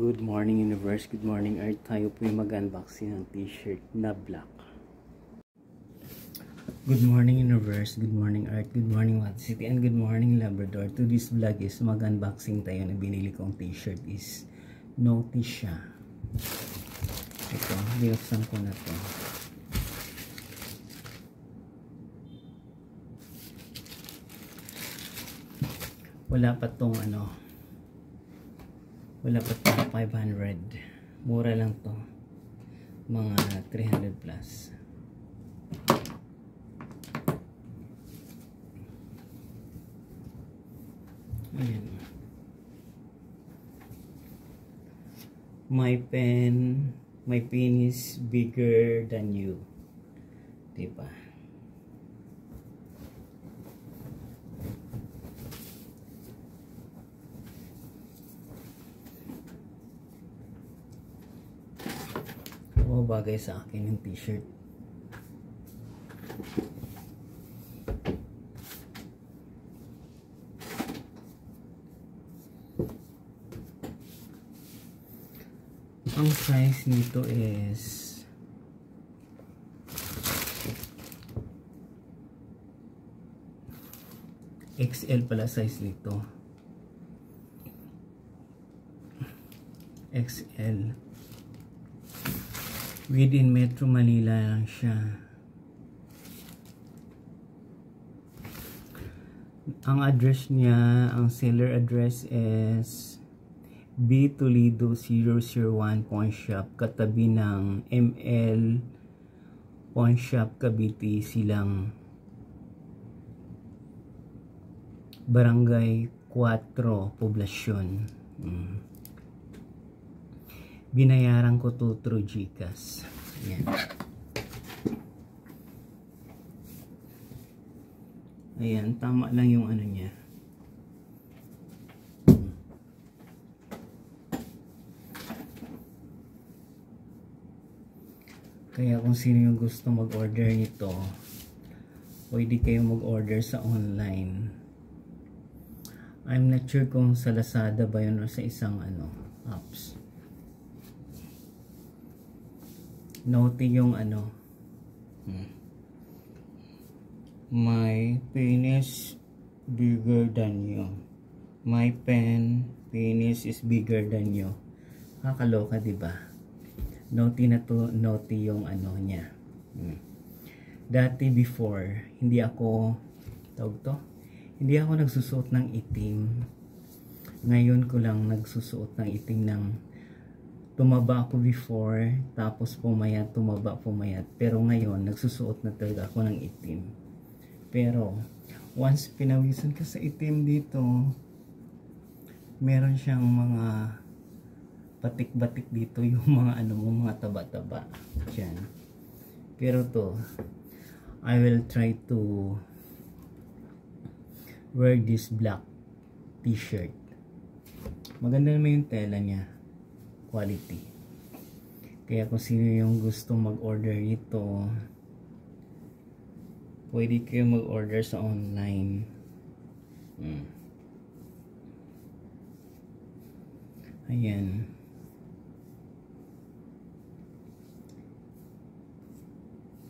Good morning universe, good morning Earth. Tayo po yung mag-unboxing ng t-shirt na black. Good morning universe, good morning Earth, good morning Water City, and good morning Labrador. To this vlog is mag-unboxing tayo na binili kong t-shirt is Noti siya. Ito, binuksan ko na to. Wala pa tong wala pa tong 500. Mura lang to. Mga 300 plus. Ayan. My pen is bigger than you. Diba? O, bagay sa akin yung t-shirt. Ang size nito is XL pala size nito. XL. Within Metro Manila lang siya. Ang address niya, ang seller address is B. Toledo 001 Pawn Shop, katabi ng ML Pawn Shop, Cavite, Silang, Barangay 4, Poblasyon. Binayaran ko to through GCash. Ayan. Ayan, tama lang yung ano niya. Kaya kung sino yung gusto mag-order nito, pwede kayo mag-order sa online. I'm not sure kung sa Lazada ba yun o sa isang apps. Noti yung my penis bigger than you. My penis is bigger than you. Kakaloka, diba? Noti na to, noti yung niya. Dati before, hindi ako nagsusuot ng itim. Ngayon ko lang nagsusuot ng itim ng tumaba ako before, tapos pumayat, tumaba, pumayat. Pero ngayon, nagsusuot na talaga ako ng itim. Pero, once pinawisan ka sa itim dito, meron siyang mga batik-batik dito, yung mga mga taba-taba. Diyan. Pero to, I will try to wear this black t-shirt. Maganda naman yung tela niya. Quality. Kaya kung sino yung gusto mag-order nito, pwede kayo mag-order sa online. Ayan.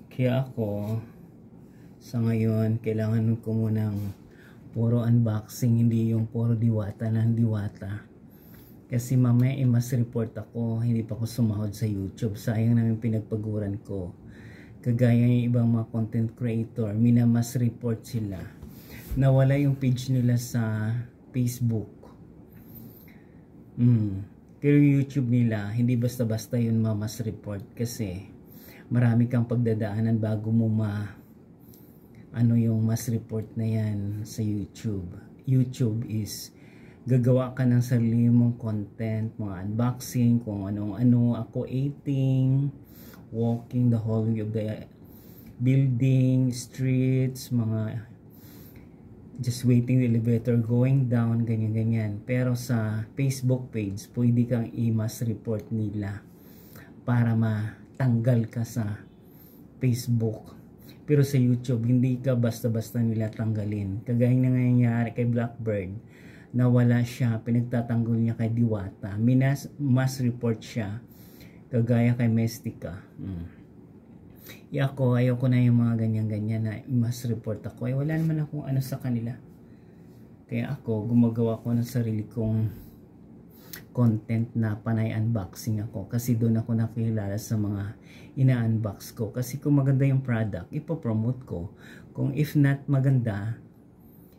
Kaya ako, sa ngayon, kailangan ko munang puro unboxing, hindi yung puro diwata ng diwata. Kasi mamaya mas report ako, hindi pa ako sumahod sa YouTube. Sayang namin pinagpaguran ko. Kagaya yung ibang mga content creator, minamas report sila. Nawala yung page nila sa Facebook. Pero YouTube nila, hindi basta-basta yun mamas report. Kasi marami kang pagdadaanan bago mo yung mas report na yan sa YouTube. YouTube is gagawa ka ng sarili mong content, mga unboxing, kung ano-ano, ako eating, walking the hallway of the building, streets, mga just waiting the elevator, going down, ganyan-ganyan. Pero sa Facebook page, pwede kang i-mass report nila para matanggal ka sa Facebook. Pero sa YouTube, hindi ka basta-basta nila tanggalin. Kagaya na nangyayari kay Blackbird. nawala siya, pinagtatanggol niya kay Diwata, mass report siya, kagaya kay Mystica. Ako, ayoko na yung mga ganyan-ganyan na mass report ako. Wala naman akong ano sa kanila. Kaya ako, gumagawa ko ng sarili kong content na panay unboxing ako. Kasi doon ako nakilala sa mga ina-unbox ko. Kasi kung maganda yung product, ipopromote ko. Kung if not maganda,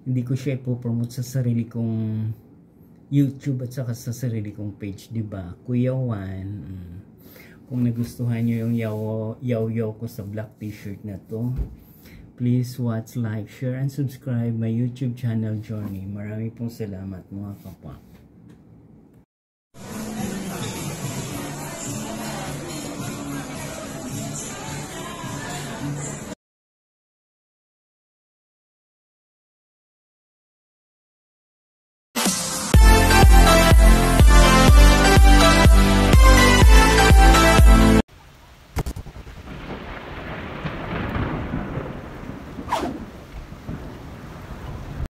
hindi ko siya ipopromote sa sarili kong YouTube at saka sa sarili kong page, diba? Kuya Juan, kung nagustuhan nyo yung yaw ko sa black t-shirt na to, please watch, like, share, and subscribe my YouTube channel Journey. Marami pong salamat mga kapwa.